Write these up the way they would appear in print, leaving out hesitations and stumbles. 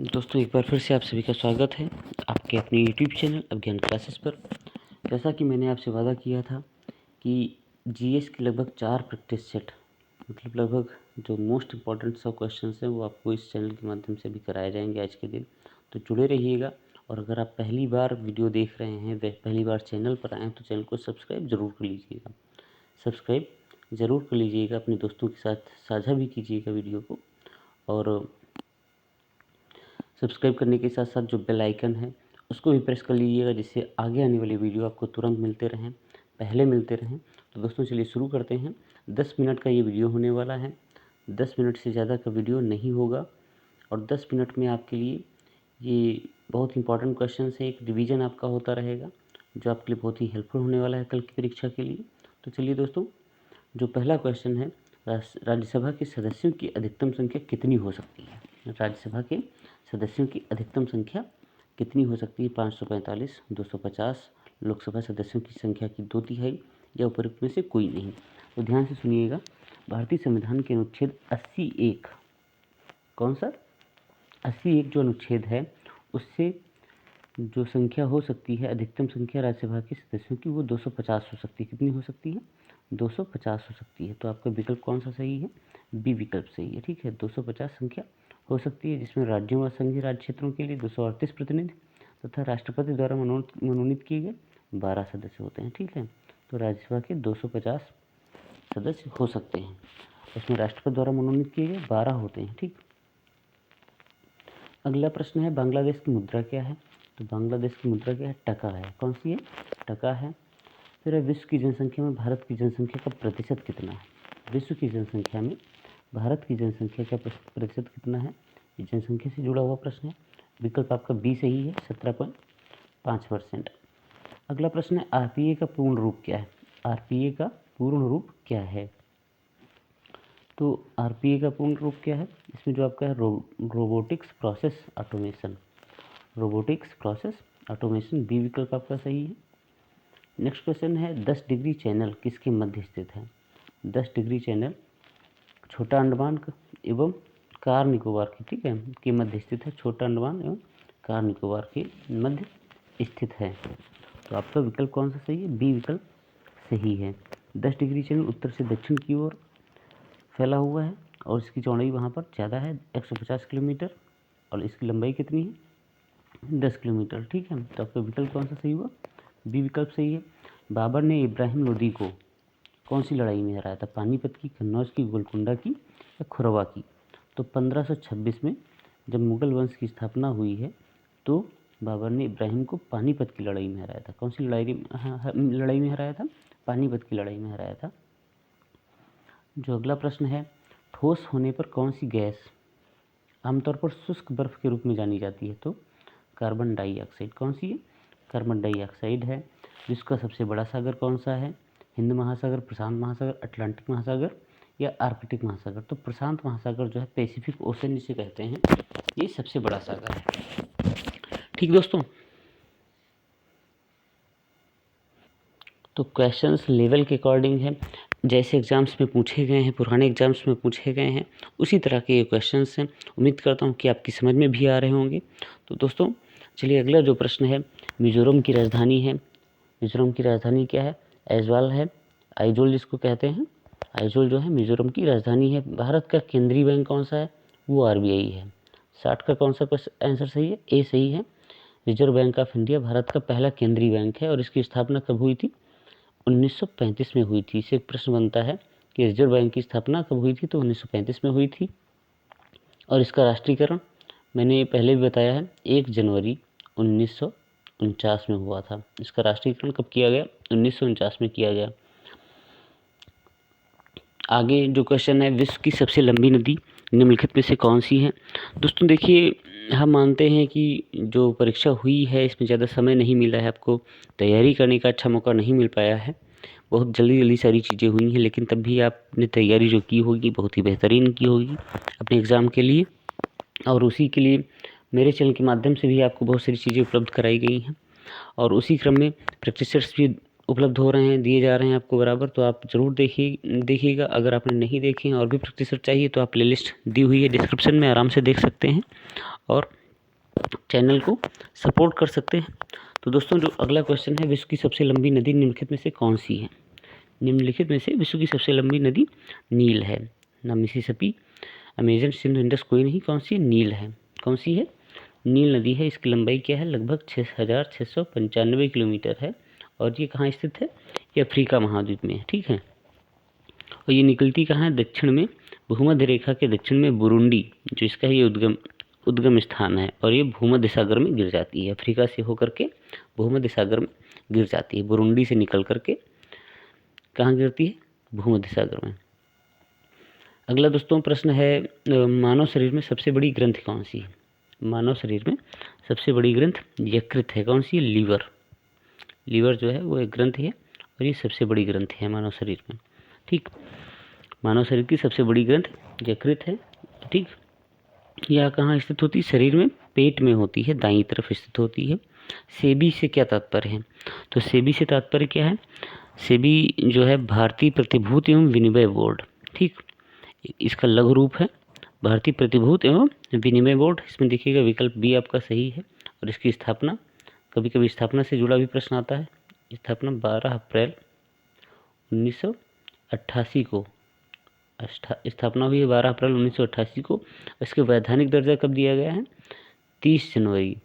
दोस्तों एक बार फिर से आप सभी का स्वागत है आपके अपने यूट्यूब चैनल अभिज्ञान क्लासेस पर। जैसा कि मैंने आपसे वादा किया था कि जीएस के लगभग 4 प्रैक्टिस सेट मतलब लगभग जो मोस्ट इम्पॉर्टेंट सब क्वेश्चंस हैं वो आपको इस चैनल के माध्यम से भी कराए जाएंगे आज के दिन। तो जुड़े रहिएगा। और अगर आप पहली बार वीडियो देख रहे हैं, वह पहली बार चैनल पर आएँ तो चैनल को सब्सक्राइब ज़रूर कर लीजिएगा। सब्सक्राइब ज़रूर कर लीजिएगा, अपने दोस्तों के साथ साझा भी कीजिएगा वीडियो को। और सब्सक्राइब करने के साथ साथ जो बेल आइकन है उसको भी प्रेस कर लीजिएगा, जिससे आगे आने वाली वीडियो आपको तुरंत पहले मिलते रहें। तो दोस्तों चलिए शुरू करते हैं। 10 मिनट का ये वीडियो होने वाला है। 10 मिनट से ज़्यादा का वीडियो नहीं होगा और 10 मिनट में आपके लिए ये बहुत इंपॉर्टेंट क्वेश्चन है। एक रिवीजन आपका होता रहेगा जो आपके लिए बहुत ही हेल्पफुल होने वाला है कल की परीक्षा के लिए। तो चलिए दोस्तों, जो पहला क्वेश्चन है, राज्यसभा के सदस्यों की अधिकतम संख्या कितनी हो सकती है? राज्यसभा के सदस्यों की अधिकतम संख्या कितनी हो सकती है? 545, 250, लोकसभा सदस्यों की संख्या की 2/3 या उपरोक्त में से कोई नहीं। तो ध्यान से सुनिएगा। भारतीय संविधान के अनुच्छेद 80(1) कौन सा 80(1) जो अनुच्छेद है उससे जो संख्या हो सकती है, अधिकतम संख्या राज्यसभा के सदस्यों की, वो 250 हो सकती है। कितनी हो सकती है? 250 हो सकती है। तो आपका विकल्प कौन सा सही है? बी विकल्प सही है। ठीक है, 250 संख्या हो सकती है, जिसमें राज्यों व संघीय राज्य क्षेत्रों के लिए 238 प्रतिनिधि तथा राष्ट्रपति द्वारा मनोनीत किए गए 12 सदस्य होते हैं। ठीक है, तो राज्यसभा के 250 सदस्य हो सकते हैं, उसमें राष्ट्रपति द्वारा मनोनीत किए गए 12 होते हैं। ठीक, अगला प्रश्न है, बांग्लादेश की मुद्रा क्या है? तो बांग्लादेश की मुद्रा क्या है? टका है। कौन सी है? टका है। फिर है, विश्व की जनसंख्या में भारत की जनसंख्या का प्रतिशत कितना है? विश्व की जनसंख्या में भारत की जनसंख्या का प्रतिशत कितना है? ये जनसंख्या से जुड़ा हुआ प्रश्न है। विकल्प आपका बी सही है, 17.5%। अगला प्रश्न है, आरपीए का पूर्ण रूप क्या है? आरपीए का पूर्ण रूप क्या है? तो आरपीए का पूर्ण रूप क्या है? इसमें जो आपका है robotics process automation. Robotics process automation, B विकल्प आपका सही है। नेक्स्ट क्वेश्चन है, 10 डिग्री चैनल किसके मध्य स्थित है? 10 डिग्री चैनल छोटा अंडमान एवं कार निकोबार की, ठीक है, के मध्य स्थित है। छोटा अंडमान एवं कार निकोबार के मध्य स्थित है। तो आपका विकल्प कौन सा सही है? बी विकल्प सही है। 10 डिग्री चैनल उत्तर से दक्षिण की ओर फैला हुआ है और इसकी चौड़ाई वहाँ पर ज़्यादा है, 150 किलोमीटर, और इसकी लंबाई कितनी है? 10 किलोमीटर। ठीक है, तो आपका विकल्प कौन सा सही हुआ? बी विकल्प सही है। बाबर ने इब्राहिम लोदी को कौन सी लड़ाई में हराया था? पानीपत की, कन्नौज की, गोलकुंडा की या खुरवा की? तो 1526 में जब मुगल वंश की स्थापना हुई है तो बाबर ने इब्राहिम को पानीपत की लड़ाई में हराया था। कौन सी लड़ाई में हराया था? पानीपत की लड़ाई में हराया था। जो अगला प्रश्न है, ठोस होने पर कौन सी गैस आमतौर पर शुष्क बर्फ के रूप में जानी जाती है? तो कार्बन डाइऑक्साइड। कौन सी है? कार्बन डाइऑक्साइड है। विश्व का सबसे बड़ा सागर कौन सा है? हिंद महासागर, प्रशांत महासागर, अटलांटिक महासागर या आर्कटिक महासागर? तो प्रशांत महासागर जो है, पैसिफिक ओशन जिसे कहते हैं, ये सबसे बड़ा सागर है। ठीक दोस्तों, तो क्वेश्चंस लेवल के अकॉर्डिंग है, जैसे एग्ज़ाम्स में पूछे गए हैं, पुराने एग्ज़ाम्स में पूछे गए हैं, उसी तरह के ये क्वेश्चंस हैं। उम्मीद करता हूँ कि आपकी समझ में भी आ रहे होंगे। तो दोस्तों चलिए, अगला जो प्रश्न है, मिज़ोरम की राजधानी है। मिज़ोरम की राजधानी क्या है? ऐज़वाल है, आइजोल जिसको कहते हैं। आइजोल जो है मिज़ोरम की राजधानी है। भारत का केंद्रीय बैंक कौन सा है? वो आरबीआई है। 60 का कौन सा आंसर सही है? ए सही है। Reserve bank of India Bharat का पहला केंद्रीय बैंक है और इसकी स्थापना कब हुई थी? 1935 में हुई थी। इससे एक प्रश्न बनता है कि रिजर्व बैंक की स्थापना कब हुई थी? तो 1935 में हुई थी। और इसका राष्ट्रीयकरण मैंने पहले भी बताया है, 1 जनवरी 1949 में हुआ था। इसका राष्ट्रीयकरण कब किया गया? 1949 में किया गया। आगे जो क्वेश्चन है, विश्व की सबसे लंबी नदी निम्नलिखित में से कौन सी है? दोस्तों देखिए, हम मानते हैं कि जो परीक्षा हुई है इसमें ज़्यादा समय नहीं मिला है, आपको तैयारी करने का अच्छा मौका नहीं मिल पाया है। बहुत जल्दी सारी चीज़ें हुई हैं, लेकिन तब भी आपने तैयारी जो की होगी बहुत ही बेहतरीन की होगी अपने एग्ज़ाम के लिए। और उसी के लिए मेरे चैनल के माध्यम से भी आपको बहुत सारी चीज़ें उपलब्ध कराई गई हैं और उसी क्रम में प्रैक्टिस सेट्स भी उपलब्ध हो रहे हैं, दिए जा रहे हैं आपको बराबर। तो आप ज़रूर देखिएगा। अगर आपने नहीं देखे हैं और भी प्रैक्टिस सेट चाहिए तो आप प्लेलिस्ट दी हुई है डिस्क्रिप्शन में, आराम से देख सकते हैं और चैनल को सपोर्ट कर सकते हैं। तो दोस्तों जो अगला क्वेश्चन है, विश्व की सबसे लंबी नदी निम्नलिखित में से कौन सी है? निम्नलिखित में से विश्व की सबसे लंबी नदी नील है। ना मिसिसिपी, अमेजन, सिंधु, इंडस कोई नहीं, कौन सी है? नील है। कौन सी है? नील नदी है। इसकी लंबाई क्या है? लगभग 6695 किलोमीटर है। और ये कहाँ स्थित है? ये अफ्रीका महाद्वीप में है। ठीक है। और ये निकलती कहाँ है? दक्षिण में, भूमध्य रेखा के दक्षिण में बुरुंडी जो इसका ये उद्गम स्थान है, और ये भूमध्य सागर में गिर जाती है। अफ्रीका से होकर के भूमध्य सागर में गिर जाती है। बुरुंडी से निकल करके कहाँ गिरती है? भूमध्य सागर में। अगला दोस्तों प्रश्न है, मानव शरीर में सबसे बड़ी ग्रंथि कौन सी है? मानव शरीर में सबसे बड़ी ग्रंथ यकृत है। कौन सी है? लीवर। लीवर जो है वो एक ग्रंथि है, और ये सबसे बड़ी ग्रंथि है मानव शरीर में। ठीक। मानव शरीर की सबसे बड़ी ग्रंथ यकृत है। ठीक। यह कहाँ स्थित होती है? शरीर में पेट में होती है, दाईं तरफ स्थित होती है। सेबी से क्या तात्पर्य है? तो सेबी से तात्पर्य क्या है? सेबी जो है भारतीय प्रतिभूति एवं विनिमय बोर्ड। ठीक। इसका लघु रूप है भारतीय प्रतिभूति एवं विनिमय बोर्ड। इसमें देखिएगा विकल्प बी आपका सही है। और इसकी स्थापना, कभी कभी स्थापना से जुड़ा भी प्रश्न आता है। स्थापना 12 अप्रैल 1988 को स्थापना हुई है, 12 अप्रैल 1988 को। इसके वैधानिक दर्जा कब दिया गया है? 30 जनवरी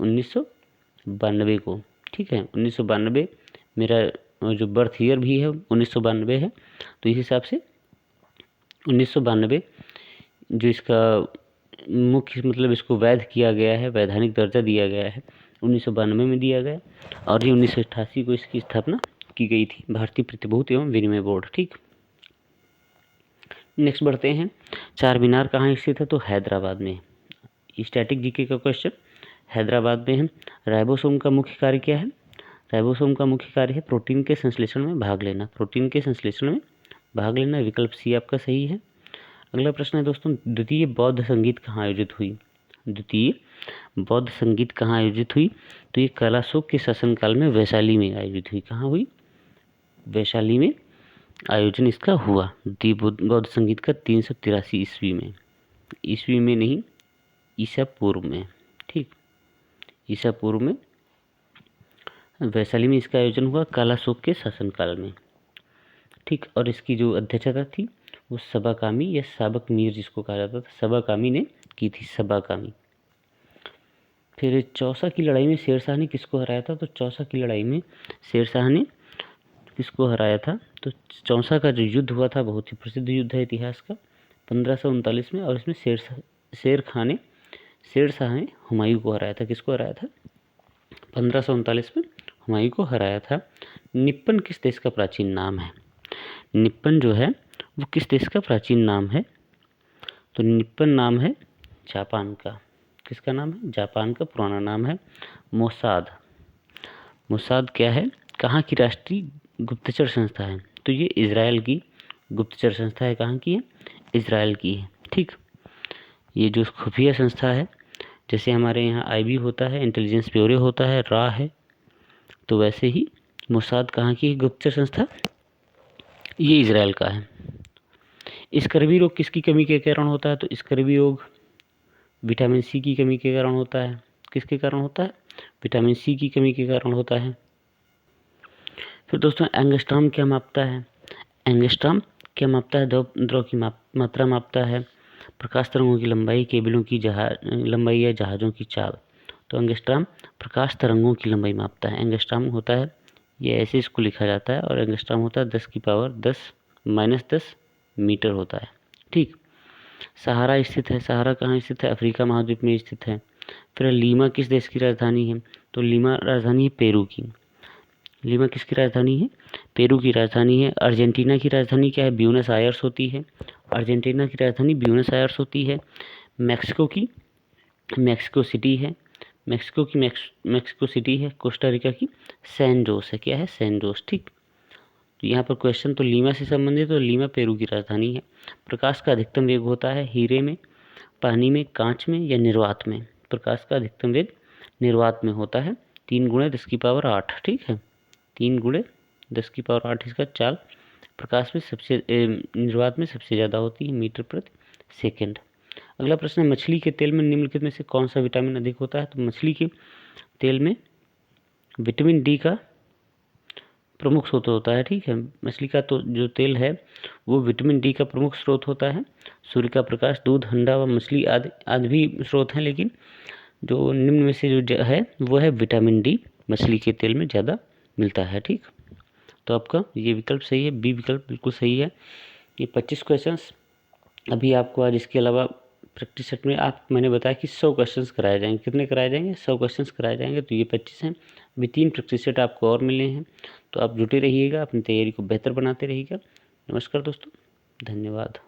1992 को। ठीक है। 1992 मेरा जो बर्थ ईयर भी है 1992 है, तो इस हिसाब से 1992 जो इसका मुख्य मतलब इसको वैध किया गया है, वैधानिक दर्जा दिया गया है 1992 में दिया गया। और ये 1988 को इसकी स्थापना की गई थी, भारतीय प्रतिभूति एवं विनिमय बोर्ड। ठीक। नेक्स्ट बढ़ते हैं, चार मीनार कहाँ स्थित है? तो हैदराबाद में। स्टैटिक जीके का क्वेश्चन हैदराबाद में है। राइबोसोम का मुख्य कार्य क्या है? राइबोसोम का मुख्य कार्य है प्रोटीन के संश्लेषण में भाग लेना। प्रोटीन के संश्लेषण में भाग लेना, विकल्प सी आपका सही है। अगला प्रश्न है दोस्तों, द्वितीय बौद्ध संगीत कहाँ आयोजित हुई? द्वितीय बौद्ध संगीत कहाँ आयोजित हुई? तो ये कलाशोक के शासनकाल में वैशाली में आयोजित हुई। कहाँ हुई? वैशाली में आयोजन इसका हुआ। द्वितीय बौद्ध संगीत का 383 ईस्वी में। ईस्वी में नहीं, ईसा पूर्व में। ठीक। ईसा पूर्व में वैशाली में इसका आयोजन हुआ, कलाशोक के शासनकाल में। ठीक। और इसकी जो अध्यक्षता थी वो सबाकामी या साबक मीर जिसको कहा जाता था, सबाकामी ने की थी। सबाकामी। फिर चौसा की लड़ाई में शेरशाह ने किसको हराया था? तो चौसा की लड़ाई में शेरशाह ने किसको हराया था? तो चौसा का जो युद्ध हुआ था बहुत ही प्रसिद्ध युद्ध है इतिहास का, 1539 में। और इसमें शेरशाह ने हुमायूं को हराया था। किसको हराया था? 1539 में हुमायूं को हराया था। निप्पन किस देश का प्राचीन नाम है? निप्पन जो है वो किस देश का प्राचीन नाम है? तो निप्पन नाम है जापान का। किसका नाम है? जापान का पुराना नाम है मोसाद। मोसाद क्या है? कहाँ की राष्ट्रीय गुप्तचर संस्था है? तो ये इजराइल की गुप्तचर संस्था है। कहाँ की है? इजराइल की है। ठीक। ये जो खुफिया संस्था है, जैसे हमारे यहाँ आईबी होता है, इंटेलिजेंस ब्यूरो होता है, रा है, तो वैसे ही मोसाद कहाँ की गुप्तचर संस्था? ये इजराइल का है। स्कर्वी रोग किसकी कमी के कारण होता है? तो स्कर्वी रोग विटामिन सी की कमी के कारण होता है। किसके कारण होता है? विटामिन सी की कमी के कारण होता है। फिर दोस्तों एंगस्ट्रॉम क्या मापता है? एंगस्ट्रॉम क्या मापता है? द्रव की मात्रा मापता है, प्रकाश तरंगों की लंबाई, केबलों की लंबाई या जहाज़ों की चाल। तो एंगस्ट्रॉम प्रकाश तरंगों की लंबाई मापता है। एंगस्ट्रॉम होता है, ये ऐसे इसको लिखा जाता है, और एंगस्ट्रॉम होता है 10⁻10 मीटर होता है। ठीक। सहारा स्थित है। सहारा कहाँ स्थित है? अफ्रीका महाद्वीप में स्थित है। फिर लीमा किस देश की राजधानी है? तो लीमा राजधानी है पेरू की। लीमा किसकी राजधानी है? पेरू की राजधानी है। अर्जेंटीना की राजधानी क्या है? ब्यूनस आयर्स होती है। अर्जेंटीना की राजधानी ब्यूनस आयर्स होती है। मेक्सिको की मेक्सिको सिटी है। मेक्सिको सिटी है। कोस्टा रिका की सैन जोस है। क्या है? San Jose. ठीक। तो यहाँ पर क्वेश्चन तो लीमा से संबंधित, तो लीमा पेरू की राजधानी है। प्रकाश का अधिकतम वेग होता है हीरे में, पानी में, कांच में या निर्वात में? प्रकाश का अधिकतम वेग निर्वात में होता है, 3×10⁸। ठीक है। 3×10⁸ इसका चाल प्रकाश में निर्वात में सबसे ज़्यादा होती है, मीटर प्रति सेकेंड। अगला प्रश्न है, मछली के तेल में निम्नलिखित में से कौन सा विटामिन अधिक होता है? तो मछली के तेल में विटामिन डी का प्रमुख स्रोत होता है। ठीक है, मछली का तो जो तेल है वो विटामिन डी का प्रमुख स्रोत होता है। सूर्य का प्रकाश, दूध, अंडा व मछली आदि आदि भी स्रोत हैं, लेकिन जो निम्न में से जो है वो है विटामिन डी, मछली के तेल में ज़्यादा मिलता है। ठीक, तो आपका ये विकल्प सही है, बी विकल्प बिल्कुल सही है। ये 25 क्वेश्चंस अभी आपको आज इसके अलावा प्रैक्टिस सेट में मैंने बताया कि 100 क्वेश्चंस कराए जाएंगे। कितने कराए जाएंगे? 100 क्वेश्चंस कराए जाएंगे। तो ये 25 हैं। अभी 3 प्रैक्टिस सेट आपको और मिले हैं, तो आप जुटे रहिएगा, अपनी तैयारी को बेहतर बनाते रहिएगा। नमस्कार दोस्तों, धन्यवाद।